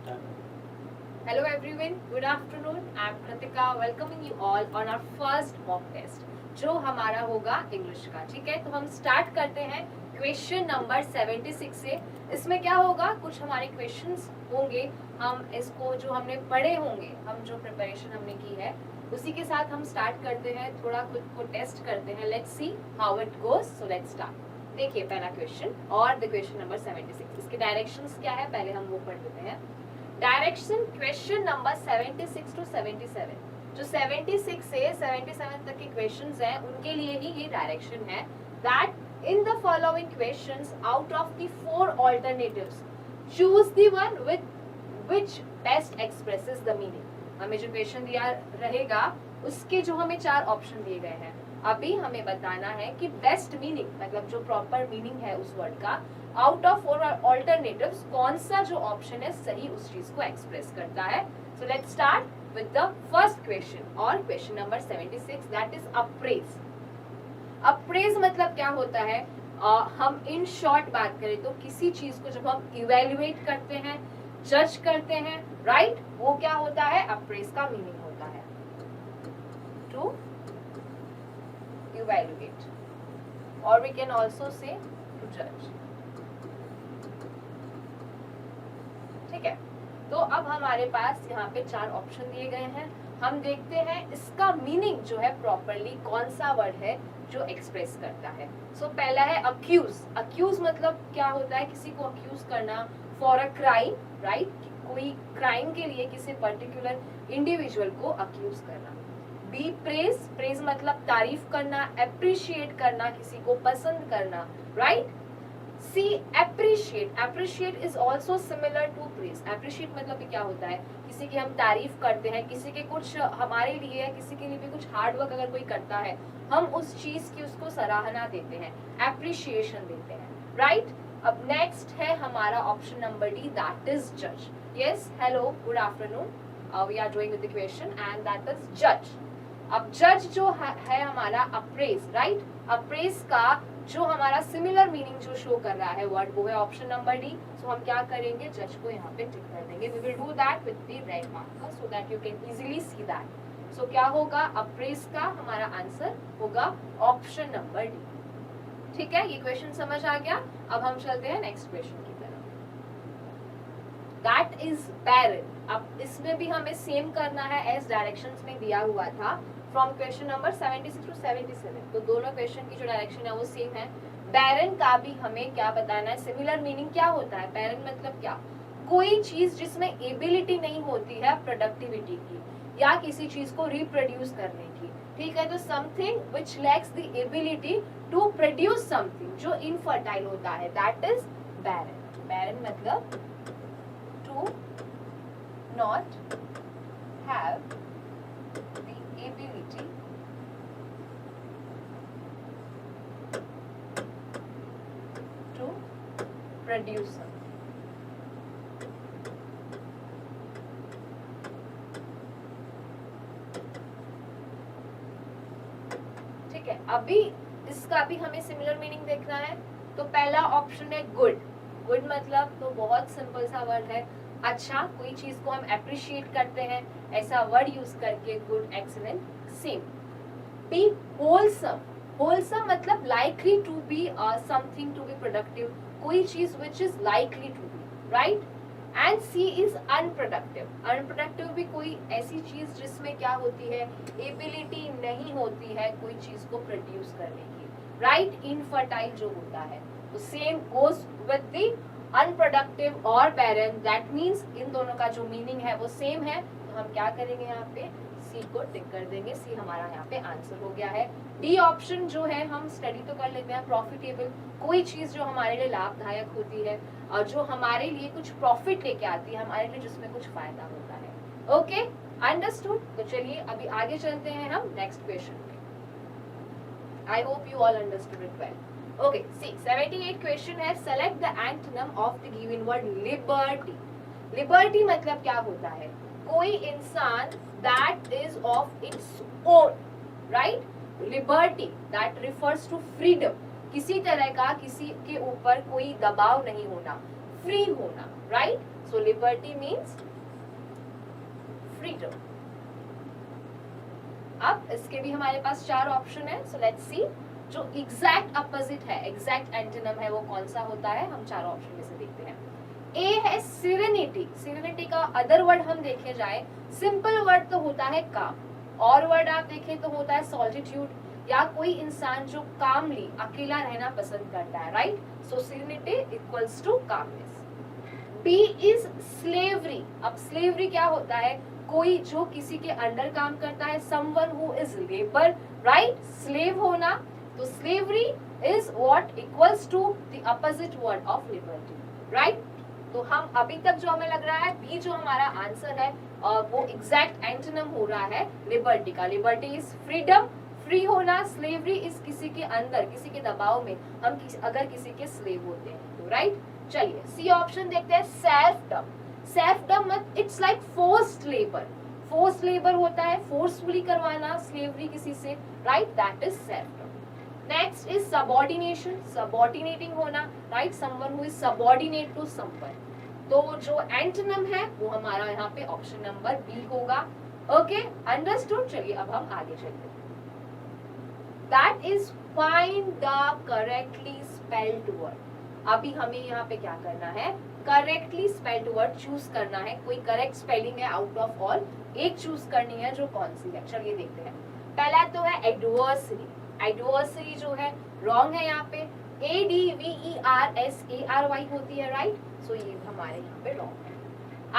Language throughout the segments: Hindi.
Hello everyone, good afternoon. I'm Kritika welcoming you all on our first mock test जो हमारा होगा इंग्लिश का. ठीक है, तो हम स्टार्ट करते हैं क्वेश्चन नंबर 76 से. इसमें क्या होगा, कुछ हमारे क्वेश्चंस होंगे, हम इसको जो हमने पढ़े होंगे, हम जो प्रिपरेशन हमने की है उसी के साथ हम स्टार्ट करते हैं, थोड़ा खुद को टेस्ट करते हैं. Let's see how it goes. So let's start. देखिए पहला क्वेश्चन और द क्वेश्चन नंबर 76. इसके डायरेक्शंस क्या है पहले हम वो पढ़ लेते हैं. डायरेक्शन क्वेश्चन नंबर 76 टू 77, जो 76 से 77 तक के क्वेश्चंस हैं उनके लिए ही ये डायरेक्शन है. That in the following questions out of the 4 alternatives choose the one with which best expresses the meaning. हमें जो क्वेश्चन दिया रहेगा उसके जो हमें 4 ऑप्शन दिए गए हैं, अभी हमें बताना है कि बेस्ट मीनिंग मतलब जो प्रॉपर मीनिंग है उस वर्ड का आउट ऑफ 4 ऑल्टरनेटिव्स कौन सा जो ऑप्शन है सही उस चीज को एक्सप्रेस करता है. So let's start with the first question और question number 76, that is appraise. Appraise मतलब क्या होता है, हम इन शॉर्ट बात करें तो किसी चीज को जब हम इवेल्युएट करते हैं, जज करते हैं, राइट, वो क्या होता है, अप्रेज का मीनिंग होता है. To evaluate or we can also say to judge. ठीक है, तो अब हमारे पास यहाँ पे 4 ऑप्शन दिए गए हैं. हम देखते हैं इसका मीनिंग जो है प्रॉपरली कौन सा वर्ड है जो एक्सप्रेस करता है. सो पहला है अक्यूज. अक्यूज मतलब क्या होता है, किसी को अक्यूज करना फॉर अ क्राइम, राइट, कोई क्राइम के लिए किसी पर्टिकुलर इंडिविजुअल को अक्यूज करना. B praise. प्रेज मतलब तारीफ करना, अप्रिशिएट करना, किसी को पसंद करना, right. C appreciate. Appreciate is also similar to praise. Appreciate मतलब क्या होता है, किसी की हम तारीफ करते हैं, किसी के कुछ हमारे लिए, किसी के लिए भी कुछ हार्ड वर्क अगर कोई करता है, हम उस चीज की उसको सराहना देते हैं, अप्रिशिएशन देते हैं, राइट. अब नेक्स्ट है हमारा option number D, that is जज. Yes, hello, good afternoon. We are doing with the question and that is जज. अब जज जो है हमारा अप्रेज, राइट. अप्रेज का जो हमारा सिमिलर मीनिंग जो शो कर रहा है वर्ड, वो है ऑप्शन नंबर डी. सो हम क्या करेंगे, जज को यहाँ पे टिक कर देंगे. We will do that with the red marker so that you can easily see that. So क्या होगा, अप्रेज का हमारा आंसर होगा ऑप्शन नंबर डी. ठीक है, ये क्वेश्चन समझ आ गया. अब हम चलते हैं नेक्स्ट क्वेश्चन की तरफ. दैट इज बैरन. अब इसमें भी हमें सेम करना है एज डायरेक्शंस में दिया हुआ था फ्रॉम क्वेश्चन नंबर 76 टू 77. तो दोनों क्वेश्चन की जो डायरेक्शन है वो सेम है. बैरन का भी हमें क्या बताना है, सिमिलर मीनिंग क्या होता है. बैरन मतलब क्या, कोई चीज जिसमें एबिलिटी नहीं होती है प्रोडक्टिविटी की या किसी चीज को रिप्रोड्यूस करने की. ठीक है, तो something which lacks the ability to produce something, जो इनफर्टाइल होता है, दैट इज बैरन. बैरन मतलब to not have ability to produce. ठीक है, अभी इसका भी हमें सिमिलर मीनिंग देखना है. तो पहला ऑप्शन है गुड. गुड मतलब तो बहुत सिंपल सा वर्ड है, अच्छा, कोई चीज को हम अप्रिशिएट करते हैं, ऐसा वर्ड यूज करके good, excellent, same. B wholesome. Wholesome मतलब likely to be something to be productive, कोई चीज which is likely to be, right. And C is unproductive. Unproductive भी कोई ऐसी चीज जिसमें क्या होती है, एबिलिटी नहीं होती है कोई चीज को प्रोड्यूस करने की, राइट. इनफर्टाइल जो होता है, तो same goes with the unproductive और बैरन. दैट मीन्स इन दोनों का जो मीनिंग है वो सेम है. तो हम क्या करेंगे, यहाँ पे सी को टिक कर देंगे. सी हमारा यहाँ पे आंसर हो गया है. डी ऑप्शन जो है हम स्टडी तो कर लेते हैं, प्रॉफिटेबल, कोई चीज जो हमारे लिए लाभदायक होती है और जो हमारे लिए कुछ प्रॉफिट लेके आती है, हमारे लिए जिसमें कुछ फायदा होता है. Okay, understood. तो चलिए अभी आगे चलते हैं हम नेक्स्ट क्वेश्चन पे. I hope you all understood it well. Okay, see, 78 question है, select the antonym of the given word liberty. Liberty मतलब क्या होता है, कोई इंसान that is of its own, right. Liberty that refers to freedom, किसी तरह का किसी के ऊपर कोई दबाव नहीं होना. फ्री होना, राइट? सो लिबर्टी मीन्स फ्रीडम। अब इसके भी हमारे पास 4 ऑप्शन है, सो लेट्स सी जो एग्जैक्ट अपोजिट है, एग्जैक्ट एंटोनिम है, वो कौन सा होता है, हम 4 ऑप्शन में से देखते हैं। ए है सेरेनिटी। सेरेनिटी का अदर वर्ड हम देखे जाए, सिंपल वर्ड तो होता है काम, और वर्ड आप देखें तो होता है सॉलिट्यूड, या कोई इंसान जो कामली अकेला रहना पसंद करता है, right? So serenity equals to calmness. B is slavery. अब स्लेवरी क्या होता है? कोई जो किसी के अंडर काम करता है, someone who is labour, right? Slave होना, तो slavery is what equals to the opposite word of liberty, right? तो हम अभी तक जो हमें लग रहा है बी जो हमारा आंसर है वो एग्जैक्ट एंटोनिम हो रहा है लिबर्टी का। लिबर्टी इज फ्रीडम, फ्री होना, स्लेवरी इज किसी के अंदर, किसी के दबाव में हम अगर किसी के स्लेव होते हैं तो, राइट? चलिए सी ऑप्शन देखते हैं, सेल्फडम। सेल्फडम मत it's like forced labour. Forced labour होता है फोर्सफुली करवाना स्लेवरी किसी से, right? That is serfdom. Next is subordination, subordinating होना, right? Someone who is subordinate to someone. तो जो एंटोनिम है वो हमारा यहाँ पे ऑप्शन नंबर बी होगा। Okay, understood? चलिए अब हम आगे चलते हैं। That is find the correctly spelled word. अभी हमें यहाँ पे क्या करना है? करेक्टली स्पेल्ड वर्ड चूज करना है। कोई करेक्ट स्पेलिंग है आउट ऑफ ऑल, एक चूज करनी है, जो कौन सी है? चलिए देखते हैं। पहला तो है एडवर्सरी। एडवर्सरी जो है रॉन्ग है यहाँ पे, ADVERSARY होती है, राइट? सो ये हमारे यहाँ पे रॉन्ग है।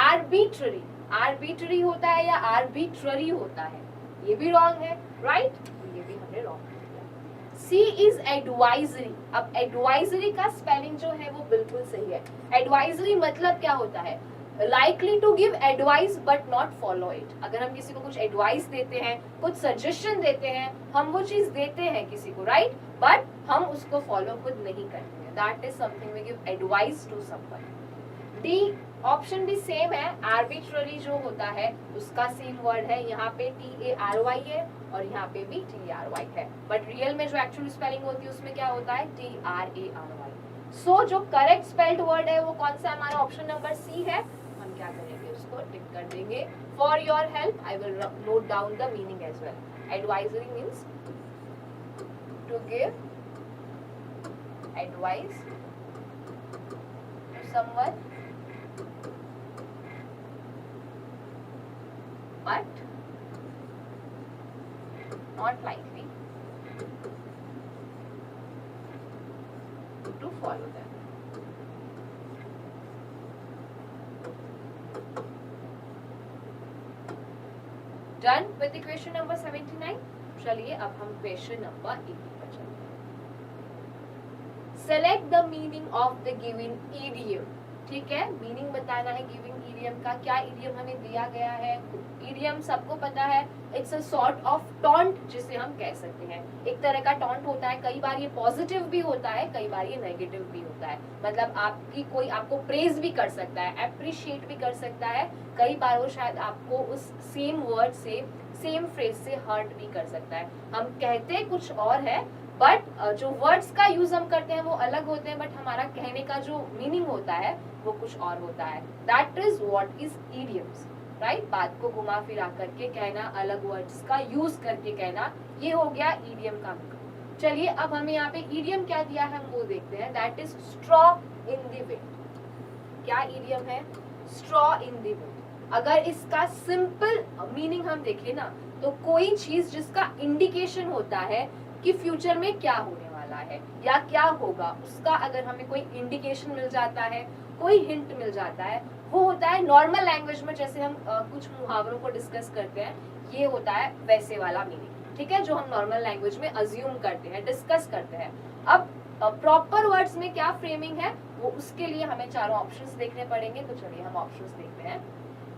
आर्बिट्ररी, आर्बिट्ररी होता है या आर्बिट्ररी होता है, ये भी रॉन्ग है, राइट? ये भी हमने रॉन्ग किया। सी इज एडवाइजरी। अब एडवाइजरी का स्पेलिंग जो है वो बिल्कुल सही है। एडवाइजरी मतलब क्या होता है? Likely to give advice but not follow it. अगर हम किसी को कुछ एडवाइस देते हैं, कुछ सजेशन देते हैं, हम वो चीज देते हैं किसी को, राइट? बट हम उसको फॉलो खुद नहीं करते हैं, that is something we give advice to someone. D option भी सेम है। आर्बिट्ररी जो होता है उसका सेम वर्ड है, यहाँ पे TARY है और यहाँ पे भी TRY है, बट रियल में जो एक्चुअल स्पेलिंग होती है उसमें क्या होता है? TRARY। सो जो करेक्ट स्पेल्ड वर्ड है वो कौन सा? हमारा ऑप्शन नंबर सी है। हम क्या करेंगे? उसको टिक कर देंगे। For your help I will note down the meaning as well. Advisory means to give advice to someone but not likely to follow them. Done with the question number 79. चलिए अब हम क्वेश्चन नंबर 80 पर चलते हैं। Select the meaning of the given idiom. ठीक है, मीनिंग बताना है गिविंग इडियम का। क्या इडियम हमें दिया गया है? इडियम सबको पता है, it's a sort of taunt जिसे हम कह सकते हैं। एक तरह का टॉन्ट होता है, कई बार ये पॉजिटिव भी होता है, कई बार ये नेगेटिव भी होता है। मतलब आपकी कोई आपको प्रेज भी कर सकता है, अप्रिशिएट भी कर सकता है, कई बार वो शायद आपको उस सेम वर्ड से, सेम फ्रेज से हर्ट भी कर सकता है। हम कहते कुछ और है बट जो वर्ड्स का यूज हम करते हैं वो अलग होते हैं, बट हमारा कहने का जो मीनिंग होता है वो कुछ और होता है। That is what is idioms, right? बात को घुमा फिरा करके कहना, अलग वर्ड्स का यूज करके कहना, ये हो गया इडियम का मतलब। चलिए अब हमें यहाँ पे इडियम क्या दिया है हम वो देखते हैं। That is straw in the wind. क्या इडियम है? Straw in the wind. अगर इसका सिंपल मीनिंग हम देखें ना, तो कोई चीज जिसका इंडिकेशन होता है कि फ्यूचर में क्या होने वाला है या क्या होगा, उसका अगर हमें कोई इंडिकेशन मिल जाता है, कोई हिंट मिल जाता है, वो होता है नॉर्मल लैंग्वेज में जैसे हम कुछ मुहावरों को डिस्कस करते हैं, ये होता है वैसे वाला मीनिंग, ठीक है, जो हम नॉर्मल लैंग्वेज में अज्यूम करते हैं, डिस्कस करते हैं। अब प्रॉपर वर्ड्स में क्या फ्रेमिंग है वो उसके लिए हमें चारों ऑप्शंस देखने पड़ेंगे। तो चलिए हम ऑप्शंस देखते हैं।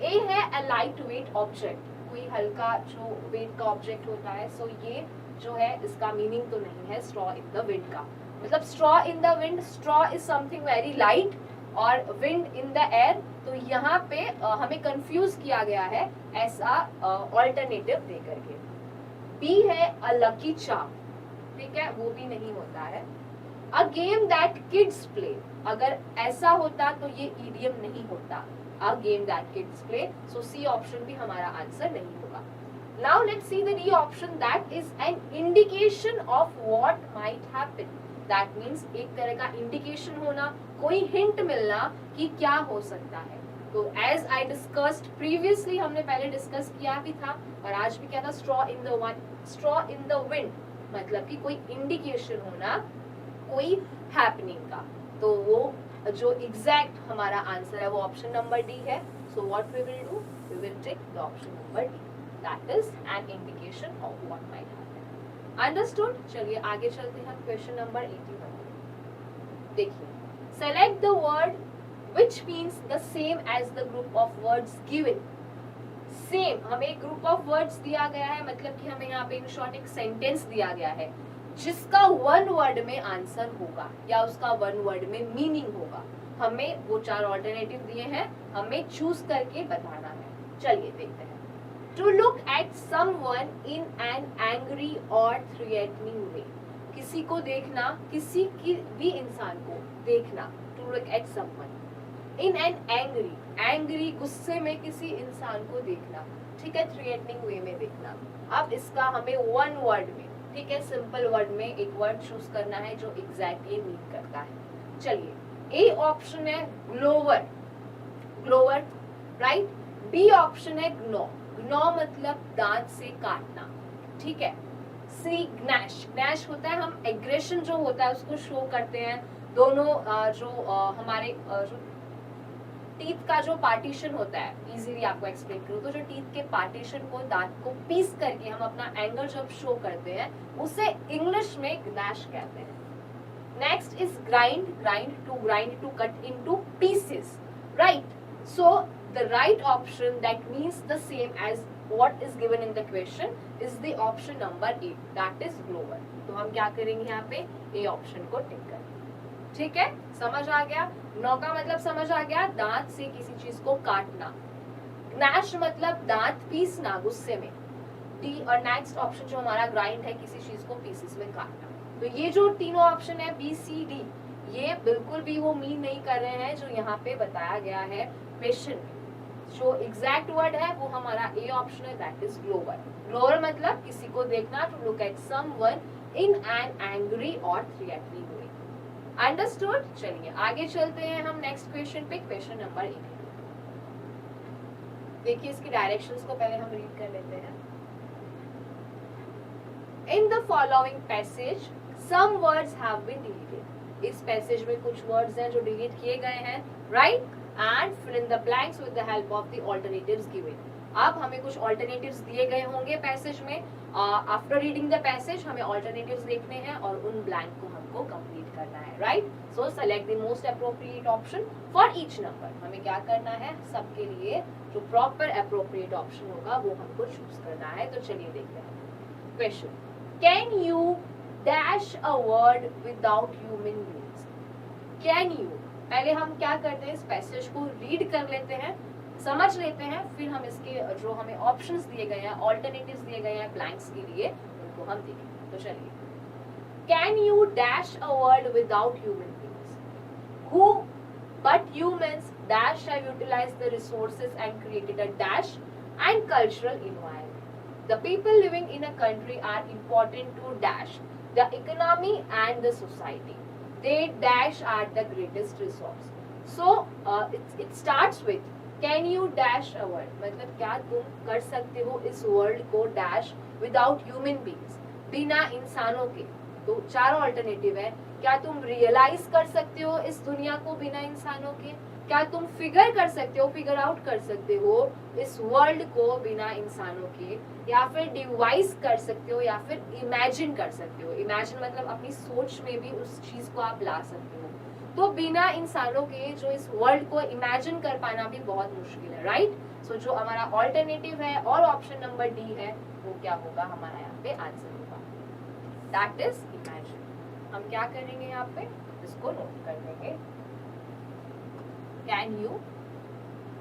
ए है अ लाइट वेट ऑब्जेक्ट, कोई हल्का जो वेट का ऑब्जेक्ट होता है। सो ये जो है इसका मीनिंग तो नहीं है स्ट्रॉ इन द विंड का, मतलब straw in the wind, straw is something very light और विंड इन द एयर। तो यहाँ पे हमें कंफ्यूज किया गया है ऐसा ऑल्टरनेटिव दे करके। बी है अ लकी चार्म, ठीक है, वो भी नहीं होता है। A game that kids play, अगर ऐसा होता तो ये ईडियम नहीं होता, a game that kids play, so C option भी हमारा आंसर नहीं होगा. Now let's see the D option, that is an indication of what might happen. That means एक तरह का इंडिकेशन होना, कोई हिंट मिलना कि क्या हो सकता है. तो एज आई डिस्कस्ड प्रीवियसली, हमने पहले डिस्कस किया भी था और आज भी क्या था, स्ट्रॉ इन द विंड, मतलब कि कोई इंडिकेशन होना कोई हैपनिंग का. तो वो जो एग्जैक्ट हमारा आंसर है वो ऑप्शन नंबर डी है. So what we will do, we will take the option number D, that is an indication of what might happen. Understood. चलिए आगे चलते हैं. क्वेश्चन नंबर 81 देखिए. Select the word which means the same as the group of words given. Same, हमें एक ग्रुप ऑफ वर्ड्स दिया गया है, मतलब कि हमें यहाँ पे इन शॉर्ट एक सेंटेंस दिया गया है जिसका वन वर्ड में आंसर होगा या उसका वन वर्ड में मीनिंग होगा. हमें वो 4 ऑल्टरनेटिव दिए हैं, हमें चूज करके बताना है. चलिए देखते हैं. To look at someone in an angry और थ्रेटनिंग वे, किसी को देखना, किसी की भी इंसान को देखना. To look at someone in an angry, गुस्से में किसी इंसान को देखना, ठीक है, थ्रेटनिंग वे में देखना. अब इसका हमें वन वर्ड में, ठीक है, सिंपल वर्ड में एक वर्ड चूज करना है जो एग्जैक्टली मीन करता है. चलिए, ए ऑप्शन है glower, glower, right. B option है ग्नो, ग्नो मतलब दांत से काटना, ठीक है. सी ग्नैश, ग्नैश होता है, हम एग्रेशन जो होता है उसको शो करते हैं. दोनों जो हमारे जो टीथ का जो पार्टीशन होता है, इजीली आपको एक्सप्लेन करूं तो जो टीथ के पार्टीशन को, दांत को पीस करके हम अपना एंगर जब शो करते हैं उसे इंग्लिश में ग्नैश कहते हैं. Next is grind, grind to cut into pieces, right. So the right option that means the same as what is given in the question is the option number 8, that is glower. तो हम क्या करेंगे यहाँ पे, ए ऑप्शन को टिक करेंगे. ठीक है, समझ आ गया. नौ का मतलब समझ आ गया, दांत से किसी चीज को काटना. ग्नैश मतलब दांत पीसना गुस्से में. डी और नेक्स्ट ऑप्शन जो हमारा ग्राइंड है, किसी चीज को पीसेस में काटना. तो ये जो तीनों ऑप्शन है बी सी डी, ये बिल्कुल भी वो मीन नहीं कर रहे हैं जो यहाँ पे बताया गया है क्वेश्चन में. जो एग्जैक्ट वर्ड है वो हमारा ए ऑप्शन है, दैट इज ग्लोवर. ग्लोवर मतलब किसी को देखना, to look at someone in an angry और थ्रेटनिंग वे. अंडरस्टूड. चलिए आगे चलते हैं हम नेक्स्ट क्वेश्चन पे. क्वेश्चन नंबर 8 देखिए, इसकी डायरेक्शंस को पहले हम रीड कर लेते हैं. In the following passage some words have been deleted. इस पैसेज में कुछ वर्ड्स हैं जो डिलीट किए गए हैं, right. And fill in the blanks with the help of the alternatives given. अब हमें कुछ ऑल्टरनेटिव्स दिए गए होंगे पैसेज में. आफ्टर रीडिंग द पैसेज हमें ऑल्टरनेटिव्स देखने हैं और उन ब्लैंक को हमको कंप्लीट करना है, right. So select the most appropriate option for each number. हमें क्या करना है, सबके लिए जो प्रॉपर अप्रोप्रिएट ऑप्शन होगा वो हमको चूज करना है. तो चलिए देखते हैं. Question, can you dash a word without human beings. Can you, पहले हम क्या करते हैं, इस पैसेज को रीड कर लेते हैं, समझ लेते हैं, फिर हम इसके जो हमें ऑप्शंस दिए गए हैं, ऑल्टरनेटिव्स दिए गए हैं ब्लैंक्स के लिए, उनको हम देखेंगे. तो चलिए, can you dash a word without human beings. Who but humans dash have utilized the resources and created a dash and cultural environment. The people living in a country are important to dash the economy and the society. They dash are the greatest resource. So it starts with can you dash a word, मतलब क्या तुम कर सकते हो इस वर्ल्ड को dash without human beings, बिना इंसानों के. तो 4 ऑल्टरनेटिव है. क्या तुम रियलाइज कर सकते हो इस दुनिया को बिना इंसानों के, क्या तुम फिगर कर सकते हो, फिगर आउट कर सकते हो इस वर्ल्ड को बिना इंसानों के, या फिर डिवाइस कर सकते हो, या फिर इमेजिन कर सकते हो. इमेजिन मतलब अपनी सोच में भी उस चीज को आप ला सकते हो. तो बिना इंसानों के जो इस वर्ल्ड को इमेजिन कर पाना भी बहुत मुश्किल है, राइट. सो जो हमारा ऑल्टरनेटिव है और ऑप्शन नंबर डी है वो क्या होगा, हमारा यहाँ पे आंसर होगा, दैट इज इमेजिन. हम क्या करेंगे यहाँ पे, इसको नोट कर देंगे. Can you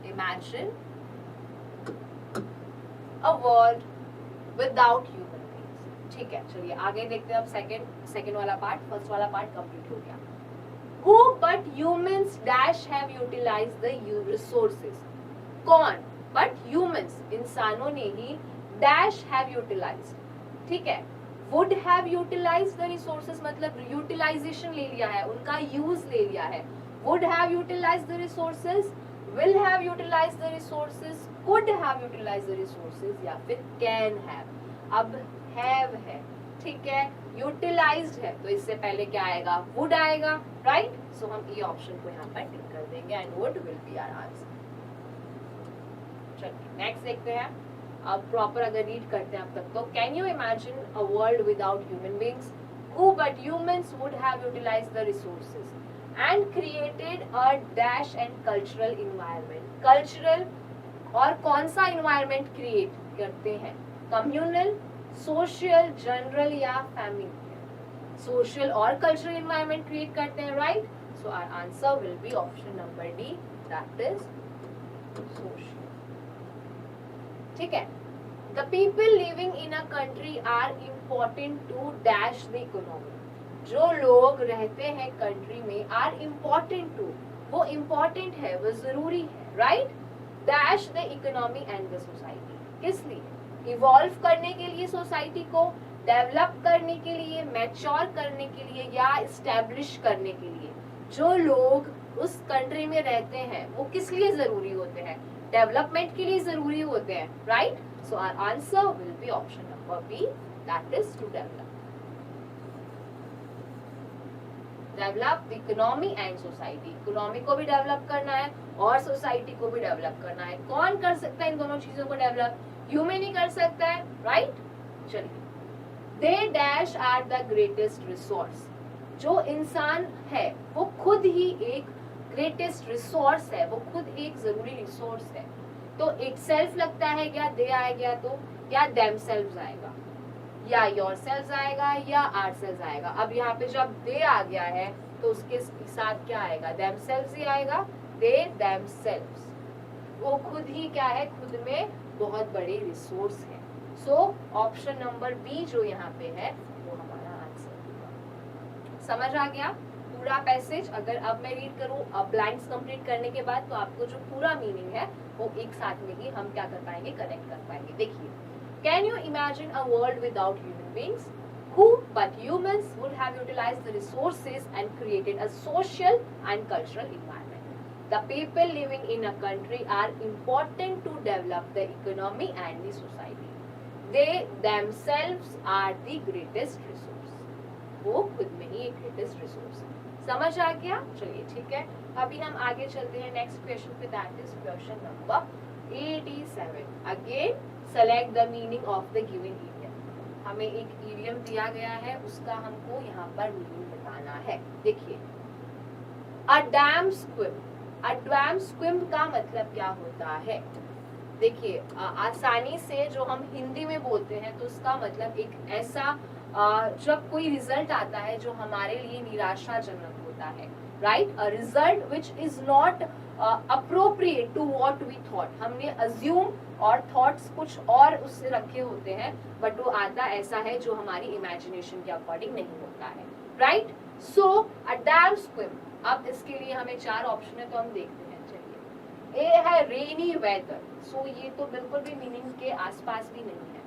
imagine a world without human beings. ठीक है, चलिए आगे देखते हैं अब सेकंड वाला पार्ट। फर्स्ट वाला पार्ट कंप्लीट हो गया। Who but humans dash have utilized the resources? कौन but humans, इंसानों ने ही dash have utilized, ठीक है, would have utilized the resources मतलब utilization ले लिया है, उनका use ले लिया है। would have utilized the resources, will have utilized the resources, could have utilized the resources या फिर can have। अब have है, ठीक है, यूटिलाइज्ड है, तो इससे पहले क्या आएगा? वुड आएगा, राइट? सो हम ये ऑप्शन को यहाँ पर टिक कर देंगे and would will be our answer. चलिए नेक्स्ट देखते हैं। अब प्रॉपर अगर रीड करते हैं अब तक तो, can you imagine a world without human beings? Who but humans would have utilized the resources and created a dash and cultural environment. Cultural और कौन सा एनवायरनमेंट क्रिएट करते हैं? कम्युनल, सोशल, जनरल या फैमिली? सोशल और कल्चरल एनवायरनमेंट क्रिएट करते हैं, right? So our answer will be option number D, that is social. ठीक है, the people living in a country are important to dash the economy. जो लोग रहते हैं कंट्री में, आर इम्पोर्टेंट टू, वो इम्पोर्टेंट है, वो जरूरी है, right? Dash the economy and the society. किस लिए? इवॉल्व करने के लिए, सोसाइटी को डेवलप करने के लिए, मैच्योर करने के लिए या इस्टेब्लिश करने के लिए। जो लोग उस कंट्री में रहते हैं वो किस लिए जरूरी होते हैं? डेवलपमेंट के लिए जरूरी होते हैं, right? So our answer will be option number B, that is to develop economy and society. Economy को भी डेवलप करना है और सोसाइटी को भी डेवलप करना है। कौन कर सकता है इन दोनों चीजों को डेवलप? ह्यूमन ही कर सकता है, राइट? चलिए, they dash are the greatest resource. जो इंसान है वो खुद ही एक ग्रेटेस्ट रिसोर्स है, वो खुद एक जरूरी रिसोर्स है। तो इट सेल्फ लगता है क्या? दे आ गया तो, या देम सेल्व्स आएगा, या योर सेल्व्स आएगा, या आर सेल्व्स आएगा। अब यहाँ पे जब दे आ गया है तो उसके साथ क्या आएगा? देम सेल्व्स ही आएगा। दे देम सेल्व्स, वो खुद ही क्या है? खुद में बहुत बड़े रिसोर्स है। सो ऑप्शन नंबर बी जो यहाँ पे है वो हमारा आंसर होगा। समझ आ गया पूरा पैसेज? अगर अब मैं रीड करूँ अब ब्लैंक्स कंप्लीट करने के बाद, तो आपको जो पूरा मीनिंग है वो एक साथ में ही हम क्या कर पाएंगे? कनेक्ट कर पाएंगे। देखिए, can you imagine a world without human beings? Who but humans would have utilized the resources and created a social and cultural environment. The people living in a country are important to develop the economy and the society. They themselves are the greatest resource. वो खुद में ही एक greatest resource है। समझ आ गया? चलिए ठीक है, अभी हम आगे चलते हैं नेक्स्ट क्वेश्चन पे, that is question number 87. Again, select the meaning of the given idiom. हमें एक इडियम दिया गया है, उसका हमको यहाँ पर मीनिंग बताना है। देखिए, अ डैम स्क्विम। अ डैम स्क्विम का मतलब क्या होता है? देखिए, आसानी से जो हम हिंदी में बोलते हैं तो उसका मतलब एक ऐसा जब कोई रिजल्ट आता है जो हमारे लिए निराशाजनक होता है, right? A result which is not appropriate to what we thought. हमने अज्यूम और थॉट्स कुछ और उससे रखे होते हैं, बट वो आता ऐसा है जो हमारी इमेजिनेशन के अकॉर्डिंग नहीं होता है, राइट? सो अ डैम स्क्विम। अब इसके लिए हमें 4 ऑप्शन है तो हम देखते हैं। चलिए, ए है रेनी वेदर, सो ये तो बिल्कुल भी मीनिंग के आसपास भी नहीं है।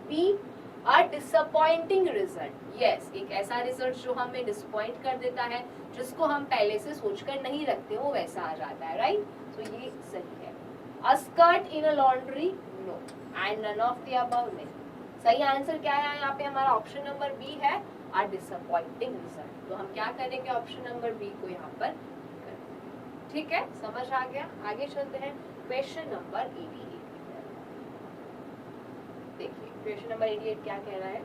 बी, अ डिसअपॉइंटिंग रिजल्ट। यस, एक ऐसा रिजल्ट जो हमें डिसअपॉइंट कर देता है, जिसको हम पहले से सोचकर नहीं रखते, वो वैसा आ जाता है, राइट? तो ये सही है। A skirt in a laundry? No. And none of the above? नहीं। सही आंसर क्या है यहाँ पे? हमारा ऑप्शन नंबर बी है, a disappointing result। तो हम क्या करेंगे? ऑप्शन नंबर बी को यहाँ पर करेंगे। ठीक है, समझ आ गया? आगे चलते हैं क्वेश्चन नंबर 88। देखिए, क्वेश्चन नंबर 88 क्या कह रहा है?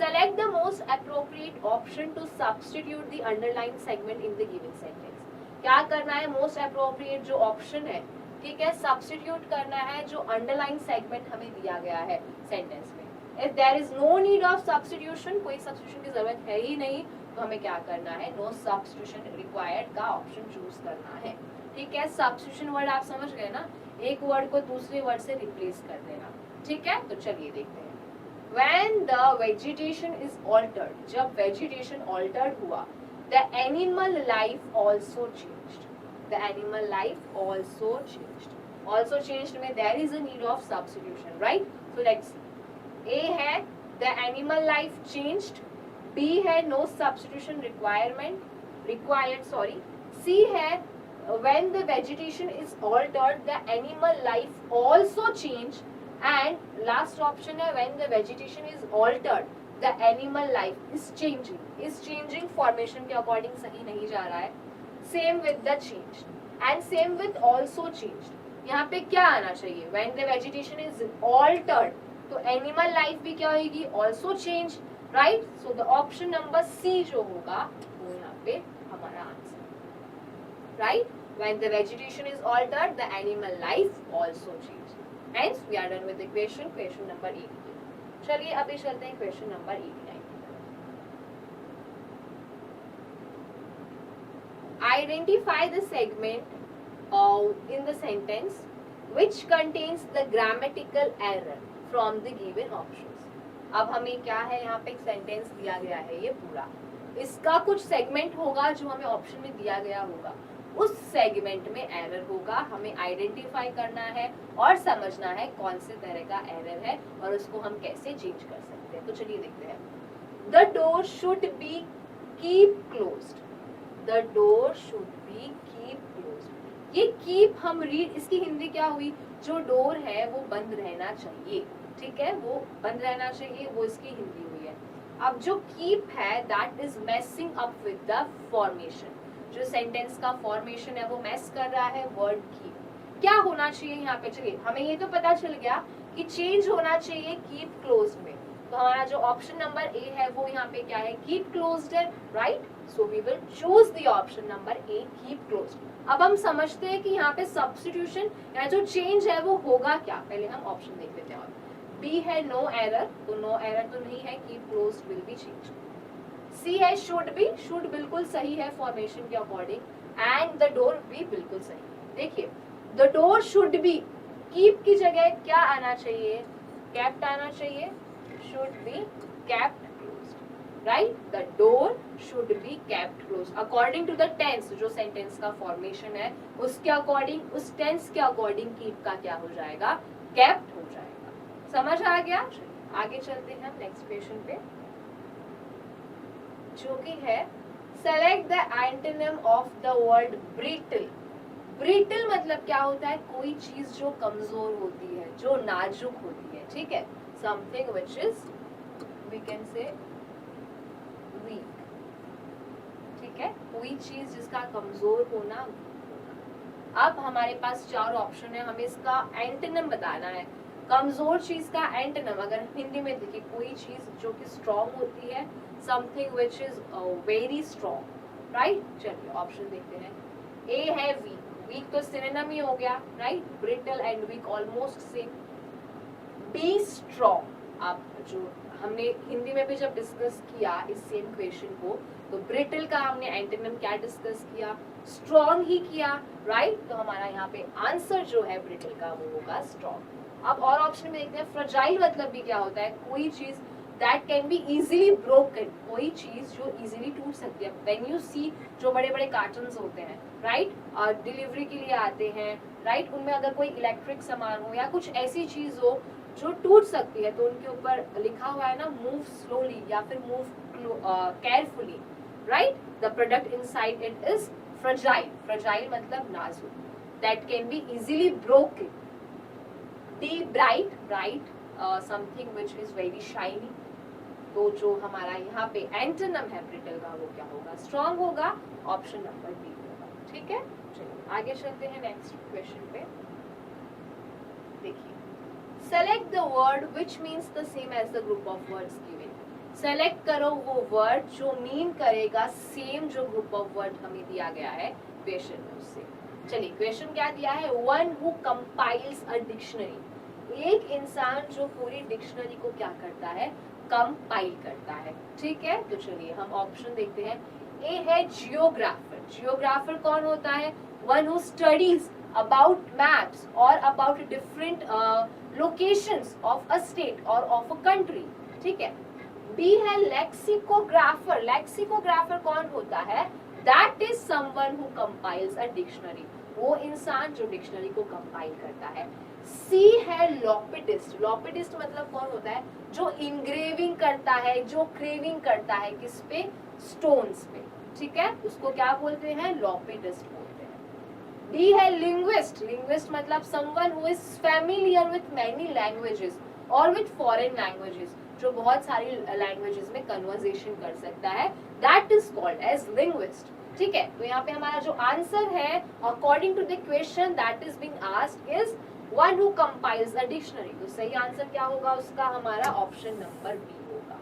Select the most appropriate option to substitute the underlined segment in the given sentence. क्या करना है? मोस्ट अप्रोप्रिएट जो ऑप्शन है, ठीक है, सब्स्टिट्यूट करना है जो अंडरलाइन सेगमेंट हमें दिया गया है सेंटेंस में। If there is no need of substitution, कोई सब्स्टिट्यूशन की जरूरत है ही नहीं, तो हमें क्या करना है? नो सब्स्टिट्यूशन रिक्वायर्ड का ऑप्शन चूज करना है। ठीक है, सब्स्टिट्यूशन वर्ड आप समझ गए ना? एक वर्ड को दूसरे वर्ड से रिप्लेस कर देना। ठीक है, तो चलिए देखते हैं। when the vegetation is altered, जब vegetation altered हुआ, the animal life also changed. The animal life also changed. Also changed में there is a need of substitution, right? So let's see. A है the animal life changed. B है no substitution required. C है when the vegetation is altered, the animal life also changed. And last option है when the vegetation is altered, the animal life is changing. Is changing formation के according सही नहीं जा रहा है. Same with the changed and same with also changed. यहाँ पे क्या आना चाहिए? When the vegetation is altered, तो animal life भी क्या होगी? Also change, right? So the option number C जो होगा वो यहाँ पे हमारा answer, right? When the vegetation is altered, the animal life also changes. Hence, we are done with the question number 80. चलिए अभी चलते हैं question number 89. Identify the segment in the sentence which contains the grammatical error from the given options. अब हमें क्या है, यहाँ पे एक सेंटेंस दिया गया है, ये पूरा इसका कुछ सेगमेंट होगा जो हमें ऑप्शन में दिया गया होगा, उस सेगमेंट में एरर होगा, हमें आइडेंटिफाई करना है और समझना है कौन से तरह का एरर है और उसको हम कैसे चेंज कर सकते हैं. तो चलिए देखते हैं. The door should be keep closed. The door should be keep closed. ये कीप हम रीड, इसकी हिंदी क्या हुई? जो डोर है वो बंद रहना चाहिए, ठीक है, वो बंद रहना चाहिए, वो इसकी हिंदी हुई है. अब जो कीप है that is messing up with the formation. जो सेंटेंस का फॉर्मेशन है वो मैस कर रहा है वर्ड कीप. क्या होना चाहिए यहाँ पे? चलिए हमें ये तो पता चल गया कि चेंज होना चाहिए कीप क्लोज्ड में. तो हमारा जो ऑप्शन नंबर ए है वो यहाँ पे क्या है? कीप क्लोज्ड है, right? So we will choose the option number A, keep closed. अब हम समझते हैं कि यहाँ पे सब्स्टिट्यूशन या जो चेंज है वो होगा क्या. पहले हम ऑप्शन देख लेते हैं. बी है नो एरर, तो नो एरर तो नहीं है, keep closed will be change. C है शुड बी, शुड बिल्कुल सही है फॉर्मेशन के अकॉर्डिंग. एंड द डोर भी बिल्कुल सही. देखिए the door should be, keep की जगह क्या आना चाहिए? केप्ट आना चाहिए. Should be kept closed, right? The door should be kept closed according to the tense. जो सेंटेंस का फॉर्मेशन है उसके अकॉर्डिंग, उस टेंस के अकॉर्डिंग कीप का क्या हो जाएगा? केप्ट हो जाएगा. समझ आ गया? आगे चलते हैं नेक्स्ट क्वेश्चन पे जो कि है select the antonym of the word brittle. Brittle मतलब क्या होता है? कोई चीज जो कमजोर होती है, जो नाजुक होती है, ठीक है. Something which is we can say weak, ठीक है, कोई चीज जिसका कमजोर होना. अब हमारे पास चार ऑप्शन है, हमें इसका एंटोनिम बताना है. कमजोर चीज का एंटोनिम अगर हिंदी में देखिए, कोई चीज जो कि स्ट्रॉन्ग होती है, something which is very strong, right? चलिए ऑप्शन देखते हैं. ए है वीक. वीक तो सिनोनिम ही हो गया, right? Brittle and weak almost same. B strong. आप जो हमने हिंदी में भी जब डिस्कस किया इस सेम क्वेश्चन को, तो ब्रिटल का हमने एंटोनिम क्या डिस्कस किया? स्ट्रॉन्ग ही किया, राइट? तो हमारा यहाँ पे आंसर जो है ब्रिटल का वो होगा स्ट्रॉन्ग. अब और ऑप्शन में देखते हैं. फ्रजाइल मतलब भी क्या होता है? कोई चीज that can be easily broken, कोई चीज जो इजीली टूट सकती है. व्हेन यू सी जो बड़े बड़े कार्टन्स होते हैं, राइट, और डिलीवरी के लिए आते हैं, राइट, उनमें अगर कोई इलेक्ट्रिक सामान हो या कुछ ऐसी चीज हो जो टूट सकती है, तो उनके ऊपर लिखा हुआ है ना, मूव स्लोली या फिर move carefully, right? The product inside it is fragile. Fragile मतलब नाजुक, that can be easily broken. D bright. Bright something which is very shiny. तो जो हमारा यहाँ पे एंटोनिम है ब्रिटल का वो क्या होगा? स्ट्रॉन्ग होगा. ऑप्शन नंबर बी होगा, ठीक है. चलिए आगे चलते हैं नेक्स्ट क्वेश्चन पे. देखिए, select the word which means the same as the group of words given. Select करो वो वर्ड जो मीन करेगा सेम जो ग्रुप ऑफ वर्ड हमें दिया गया है क्वेश्चन में उससे. चलिए क्वेश्चन क्या दिया है? One who compiles a dictionary. एक इंसान जो पूरी डिक्शनरी को क्या करता है? कंपाइल करता है, ठीक है. तो चलिए हम ऑप्शन देखते हैं. ए है जियोग्राफर. जियोग्राफर कौन होता है? One who studies about maps और about different locations of a state और ऑफ अ कंट्री. ठीक है। बी है लेक्सिकोग्राफर। लेक्सिकोग्राफर कौन होता है? That is someone who compiles a dictionary, वो इंसान जो डिक्शनरी को कंपाइल करता है। सी है लोपिटिस्ट। लोपिटिस्ट मतलब कौन होता है? जो इंग्रेविंग करता है, जो क्रेविंग करता है, किस पे? स्टोन्स पे, ठीक है, उसको क्या बोलते हैं? लोपिटिस्ट बोलते हैं। डी है लिंग्विस्ट। लिंग्विस्ट मतलब someone who is familiar with many languages और विथ फॉरेन लैंग्वेजेस, जो बहुत सारी लैंग्वेजेस में कन्वर्सेशन कर सकता है, that is called as linguist, ठीक है। तो यहाँ पे हमारा जो आंसर है according to the question that is being asked is one who compiles a dictionary. तो सही आंसर क्या होगा उसका? हमारा ऑप्शन नंबर बी होगा,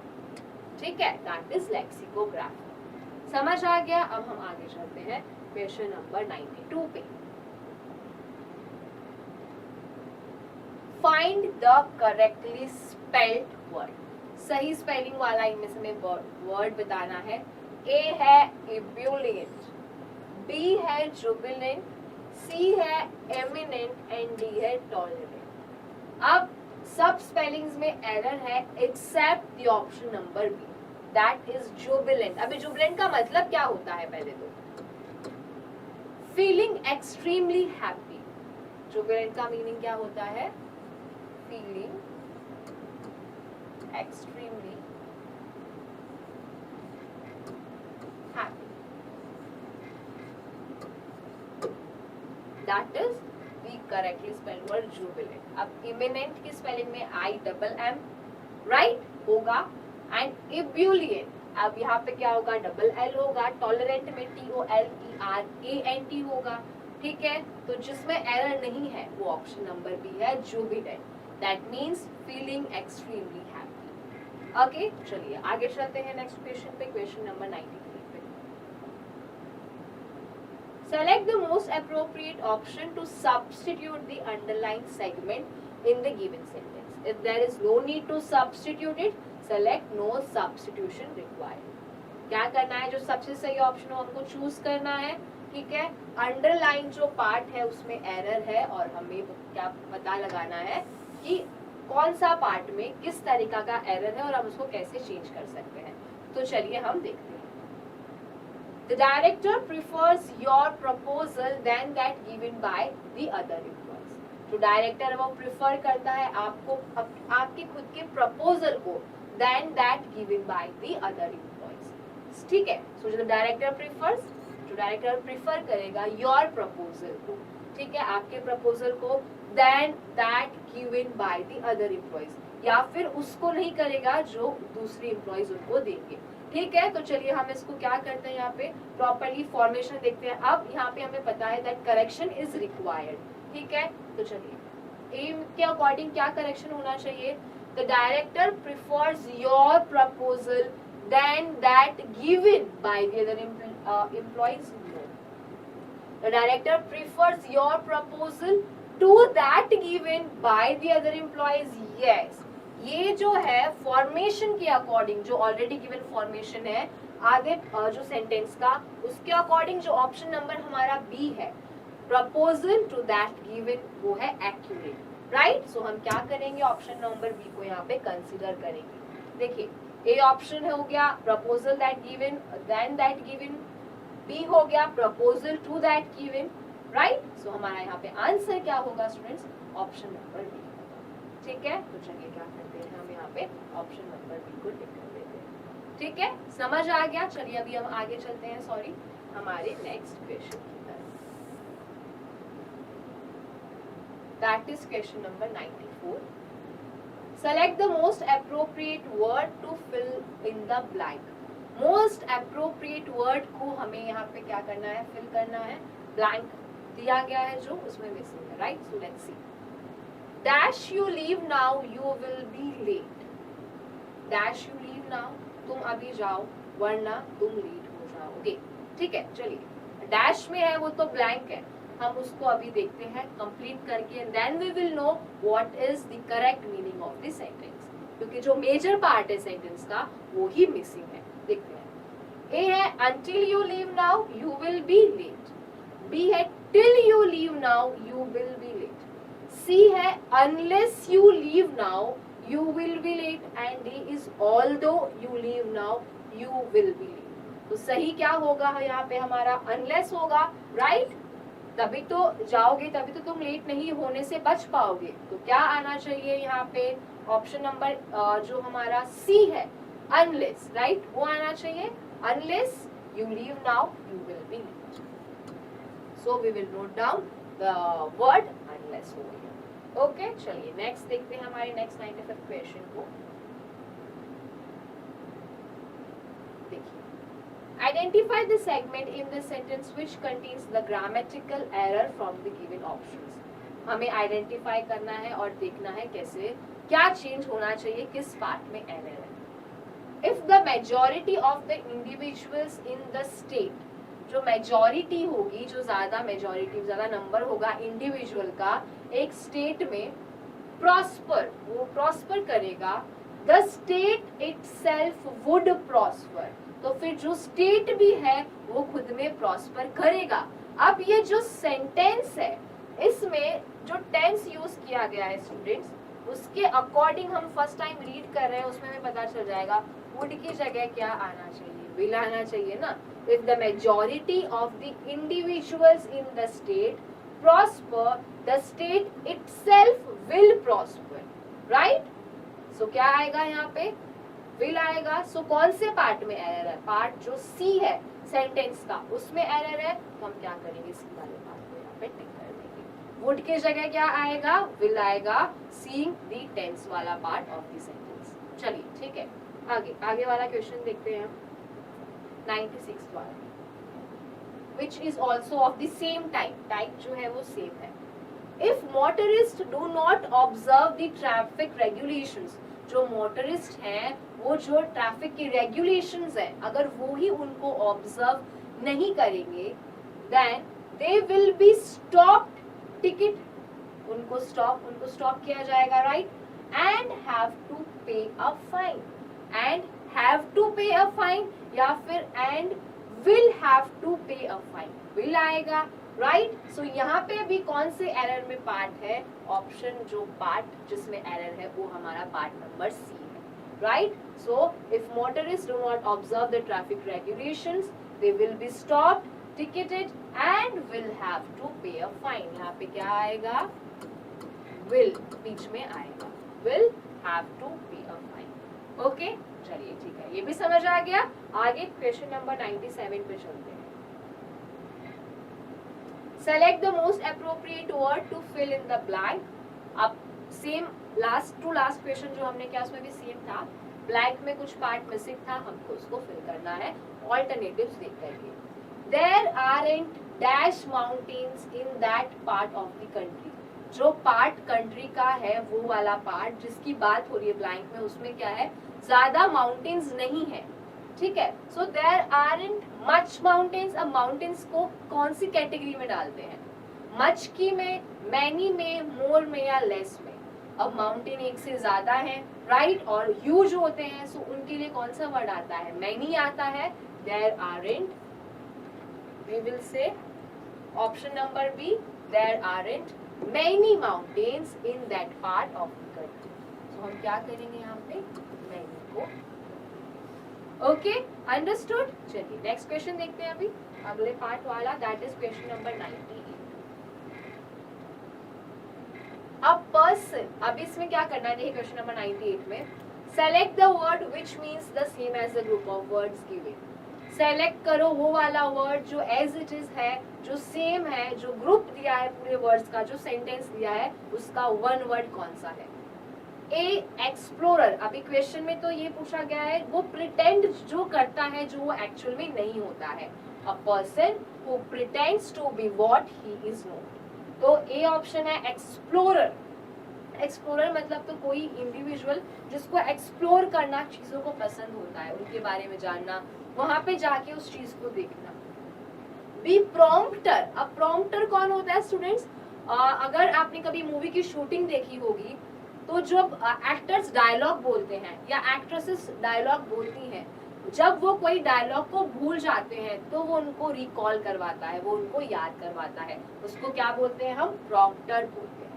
ठीक है, दैट इज लेक्सिकोग्राफर। समझ आ गया? अब हम आगे चलते हैं क्वेश्चन नंबर 92 पे। Find the correctly spelled word. सही स्पेलिंग वाला इनमें से हमें वर्ड बताना है। ए है ebullient, बी है jubilant, सी है eminent एंड डी है tolerant। अब सब स्पेलिंग्स में एरर है except the option number B, that is jubilant। अभी jubilant का मतलब क्या होता है? पहले तो फीलिंग एक्सट्रीमली हैप्पी। jubilant का मीनिंग क्या होता है? Feeling extremely happy, that is the correctly spelled word jubilant। अब imminent की स्पेलिंग में I double M राइट होगा, एंड ebullient अब यहाँ पे क्या होगा? डबल L होगा। टॉलरेंट में TOLERANT होगा, ठीक है। तो जिसमें एरर नहीं है वो ऑप्शन नंबर बी है, jubilant, that means feeling extremely happy। Okay, चलिए आगे चलते हैं नेक्स्ट क्वेश्चन पे, क्वेश्चन नंबर 93 पे। Select the most appropriate option to substitute the underline segment in the given sentence. If there is no need to substitute it, select no substitution required. क्या करना है? जो सबसे सही ऑप्शन हो हमको चूज करना है, ठीक है। अंडरलाइन जो पार्ट है उसमें एरर है और हमें क्या पता लगाना है कि कौन सा पार्ट में किस तरीका का एरर है और हम उसको कैसे चेंज कर सकते हैं। तो चलिए हम देखते हैं। The director prefers your proposal than that given by the other employees। जो डायरेक्टर है वो प्रिफर करता है आपको आपके खुद के प्रपोजल को than that given by the other employees, ठीक है। सो जो डायरेक्टर प्रिफर्स, जो डायरेक्टर प्रिफर करेगा योर प्रपोजल को, ठीक है, आपके प्रपोजल को, than that given by the other employees, या फिर उसको नहीं करेगा जो दूसरे एम्प्लॉइज उनको देंगे, ठीक है। तो चलिए हम इसको क्या करते हैं, यहाँ पे प्रॉपर्ली फॉर्मेशन देखते हैं। अब यहाँ पे हमें पता है दैट करेक्शन इज रिक्वायर्ड, ठीक है। तो चलिए एम के अकॉर्डिंग क्या करेक्शन होना चाहिए? The director prefers your proposal then that given by the other employees. The director prefers your proposal to that given by the other employees, yes। ये जो है फॉर्मेशन के अकॉर्डिंग, जो ऑलरेडी गिवन फॉर्मेशन है आगे जो सेंटेंस का, उसके अकॉर्डिंग जो ऑप्शन नंबर हमारा बी है, प्रपोजल टू दैट गिवन, वो है एक्यूरेट, राइट। सो हम क्या करेंगे? ऑप्शन नंबर बी को यहाँ पे कंसिडर करेंगे। देखिए ए ऑप्शन हो गया proposal that given then that given, B हो गया proposal to that given, right. So हमारा यहाँ पे आंसर क्या होगा स्टूडेंट्स? ऑप्शन नंबर बी होगा, ठीक है। तो चलिए क्या करते हैं, हम यहाँ पे ऑप्शन नंबर बी को टिक कर देते हैं, ठीक है। समझ आ गया? चलिए अभी हम आगे चलते हैं, सॉरी, हमारे नेक्स्ट क्वेश्चन की तरफ, that is question number 94। Select the most appropriate word to fill in the blank. Most appropriate word को हमें यहाँ पे क्या करना है? फिल करना है। ब्लैंक दिया गया है जो उसमें मिसिंग है, right. So let's see. Dash you leave now you will be late. Dash you leave now, तुम अभी जाओ वरना तुम लेट हो जाओगे, ठीक है। चलिए डैश में है वो तो ब्लैंक है, हम उसको अभी देखते हैं कंप्लीट करके, then we will know what is the correct meaning of the sentence, क्योंकि जो मेजर पार्ट है सेंटेंस का वो ही मिसिंग है। देखते हैं। ए है until you leave now you will be late, B है till you leave now you will be late, C है unless you leave now you will be late, and D is although you leave now you will be late. तो सही क्या होगा यहाँ पे हमारा? unless होगा, right? तभी तो जाओगे, तभी तो तुम लेट नहीं होने से बच पाओगे. तो क्या आना चाहिए यहाँ पे? ऑप्शन नंबर जो हमारा सी है, unless, right? वो आना चाहिए. unless you leave now you will be late. So we will note down the word unless over here. Okay, चलिए नेक्स्ट देखते हैं हमारे नेक्स्ट 95 क्वेश्चन को. देखिए, identify the segment in the sentence which contains the grammatical error from the given options. हमें आइडेंटिफाई करना है और देखना है कैसे, क्या चेंज होना चाहिए, किस पार्ट में एरर है. If the majority of the individuals in the state, जो मेजॉरिटी होगी, जो ज्यादा मेजॉरिटी, ज्यादा नंबर होगा इंडिविजुअल का एक स्टेट में, प्रॉस्पर, वो प्रॉस्पर करेगा, the state itself would prosper. तो फिर जो स्टेट भी है वो खुद में प्रॉस्पर करेगा. अब ये जो सेंटेंस है, इसमें जो टेंस यूज किया गया है स्टूडेंट्स, उसके अकॉर्डिंग हम फर्स्ट टाइम रीड कर रहे हैं, उसमें हमें पता चल जाएगा वुड की जगह क्या आना चाहिए, विल आना चाहिए ना. If the majority of the individuals in the state prosper, the state itself will prosper, right? So क्या आएगा यहाँ पे? will आएगा. So कौन से पार्ट में एरर है? पार्ट जो सी है सेंटेंस का, उसमें एरर है. तो हम क्या करेंगे? सी वाले पार्ट को यहाँ पे टिक कर देंगे. would की जगह क्या आएगा? will आएगा, seeing the tense वाला पार्ट ऑफ द सेंटेंस. चलिए ठीक है, आगे वाला क्वेश्चन देखते हैं. 96 वाला, which is also of the same type जो है वो सेम है. If motorists do not observe the traffic regulations, जो मोटरिस्ट हैं वो जो ट्रैफिक की रेगुलेशंस हैं, अगर वो ही उनको ऑब्जर्व नहीं करेंगे, then they will be stopped, ticket उनको स्टॉप किया जाएगा, right? and have to pay a fine, and have to pay a fine या फिर and will have to pay a fine, will आएगा, राइट? सो यहाँ पे भी कौन से एरर में पार्ट है? ऑप्शन जो पार्ट जिसमें एरर है वो हमारा पार्ट नंबर सी है, right? So if motorist do not observe the traffic regulations, they will be stopped, ticketed and will have to pay a fine. यहाँ पे क्या आएगा? विल बीच में आएगा, will have to pay a fine. Okay, चलिए ठीक है, ये भी समझ आ गया. आगे क्वेश्चन नंबर 97 पे चलते हैं. Select the most appropriate word to fill in the blank. अब सेम लास्ट क्वेश्चन जो हमने किया उसमें भी सेम था. ब्लैंक में कुछ पार्ट मिसिंग था, हमको उसको फिल करना है ऑल्टरनेटिव्स देख करके. There aren't dash mountains in that part of the country. जो पार्ट कंट्री का है वो वाला पार्ट जिसकी बात हो रही है ब्लैंक में, उसमें क्या है? ज्यादा माउंटेन्स नहीं है, ठीक है. So there aren't much mountains. अब माउंटेन्स को कौन सी कैटेगरी में डालते हैं? मच की में, मैनी में, मोर में या लेस में? अब माउंटेन एक से ज्यादा है, राइट, और ह्यूज होते हैं, सो उनके लिए कौन सा वर्ड आता है? मैनी आता है. There aren't, we will say option number B, there aren't many mountains in that part of the country. So हम क्या करेंगे यहाँ पे? many को. Okay, understood? चलिए नेक्स्ट क्वेश्चन देखते हैं अभी अगले पार्ट वाला, दैट इज क्वेश्चन नंबर 98. अब पर्सन, अब इसमें क्या करना है? देखिए क्वेश्चन नंबर 98 में, select the word which means the same as the group of words given. Select करो वो वाला वर्ड जो एज इट इज है, जो सेम है, जो ग्रुप दिया है पूरे वर्ड्स का, जो सेंटेंस दिया है उसका वन वर्ड कौन सा है? ए एक्सप्लोरर. अभी क्वेश्चन में तो ये पूछा गया है वो प्रिटेंड जो करता है जो वो एक्चुअल में नहीं होता है. A person who pretends to be what he is not. तो ए ऑप्शन है एक्सप्लोरर. एक्सप्लोरर मतलब तो कोई इंडिविजुअल जिसको एक्सप्लोर करना, चीजों को पसंद होता है, उनके बारे में जानना, वहां पे जाके उस चीज को देखना. B prompter. अब प्रॉम्प्टर कौन होता है स्टूडेंट्स? अगर आपने कभी मूवी की शूटिंग देखी होगी तो जब एक्टर्स डायलॉग बोलते हैं या एक्ट्रेसेस डायलॉग बोलती हैं, जब वो कोई डायलॉग को भूल जाते हैं तो वो उनको रिकॉल करवाता है, वो उनको याद करवाता है, उसको क्या बोलते हैं? हम प्रॉम्प्टर बोलते हैं.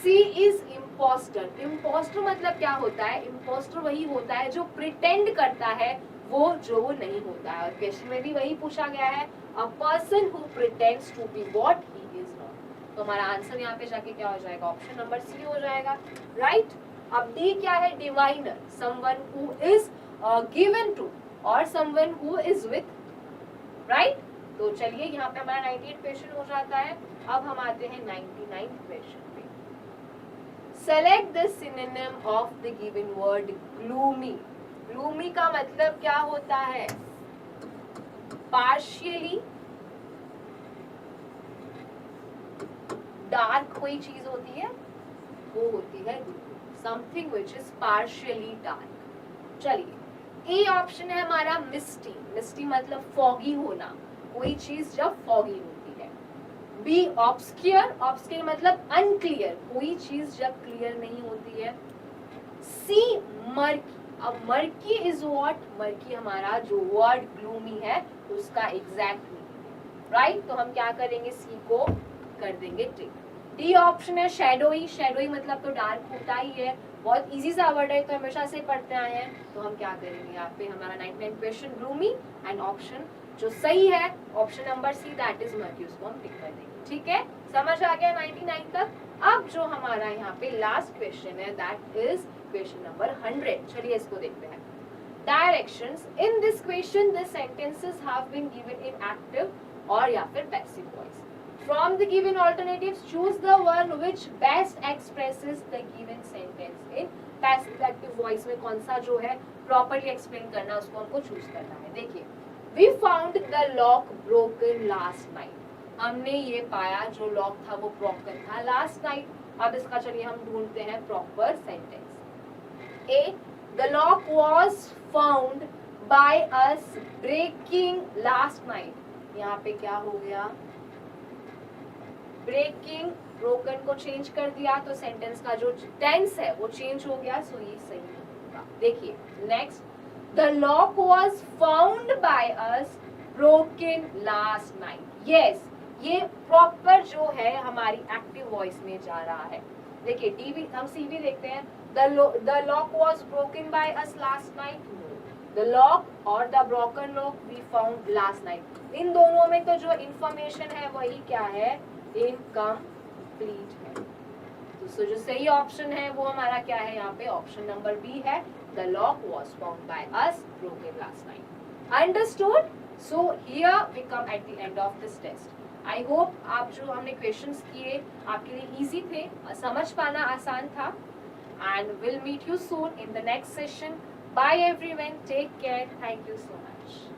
सी इज इम्पोस्टर। इम्पोस्टर मतलब क्या होता है? इम्पोस्टर वही होता है जो प्रिटेंड करता है वो जो वो नहीं होता है। और क्वेश्चन में भी वही पूछा गया है, a person who pretends to be what he is not. तो हमारा आंसर यहाँ पे जाके क्या हो जाएगा? ऑप्शन नंबर सी हो जाएगा, राइट। अब डी क्या है? Diviner, someone who is given to और someone who is with, right. तो चलिए यहाँ पे हमारा 98 क्वेश्चन हो जाता है। अब हम आते हैं 99 क्वेश्चन पे। Select the synonym of the given word gloomy. Gloomy का मतलब क्या होता है? पार्शियली डार्क कोई चीज होती है वो होती है something which is partially dark. चलिए, ए ऑप्शन है हमारा मिस्टी। मिस्टी मतलब फॉगी होना, कोई चीज जब फॉगी होती है। बी ऑब्सक्योर, ऑब्सक्योर मतलब अनक्लियर, कोई चीज जब क्लियर नहीं होती है। सी मर्की, अब मर्की इज व्हाट? मर्की हमारा जो वर्ड ग्लूमी है उसका एग्जैक्ट मीनिंग है, राइट। तो हम क्या करेंगे? सी को कर देंगे टिक। डी ऑप्शन है शैडोई। शैडोई मतलब तो डार्क होता ही है, बहुत इजी सा वर्ड है तो हमेशा से पढ़ते आए हैं। तो हम क्या करेंगे? यहाँ पे हमारा 99 क्वेश्चन ग्लूमी एंड ऑप्शन जो सही है option number see that is murky, उसको हम टिक कर देंगे। ठीक है, समझ आ गया 99 तक। अब जो हमारा यहाँ पे लास्ट क्वेश्चन है दैट इज क्वेश्चन नंबर 100। चलिए इसको देखते हैं। Directions in this question the sentences have been given in active और या फिर passive voice. From the given alternatives, choose the one which best expresses the given sentence in passive active voice में कौन सा जो है properly explain करना उसको हमको choose करना है। देखिए, we found the lock broken last night. हमने ये पाया जो lock था वो broken था last night. अब इसका चलिए हम ढूंढते हैं proper sentence. A, the lock was found by us breaking last night. यहाँ पे क्या हो गया? ब्रेकिंग, ब्रोकन को चेंज कर दिया तो सेंटेंस का जो टेंस है वो चेंज हो गया, सो ये सही होगा। देखिए next, the lock was found by us broken last night. Yes, ये प्रॉपर जो है हमारी एक्टिव वॉइस में जा रहा है। देखिए डी भी हम सी भी देखते हैं, the lock was broken by us last night, the lock और the broken lock we found last night. इन दोनों में तो जो इंफॉर्मेशन है वही क्या है? इनकम्प्लीट है। तो जो सही ऑप्शन है वो हमारा क्या है? यहाँ पे ऑप्शन नंबर बी है, the lock was found by us broken last night. Understood? So here we come at the end of this test. I hope आप जो हमने क्वेश्चंस किए आपके लिए इजी थे, समझ पाना आसान था। And will meet you soon in the next session. Bye everyone, take care, thank you so much.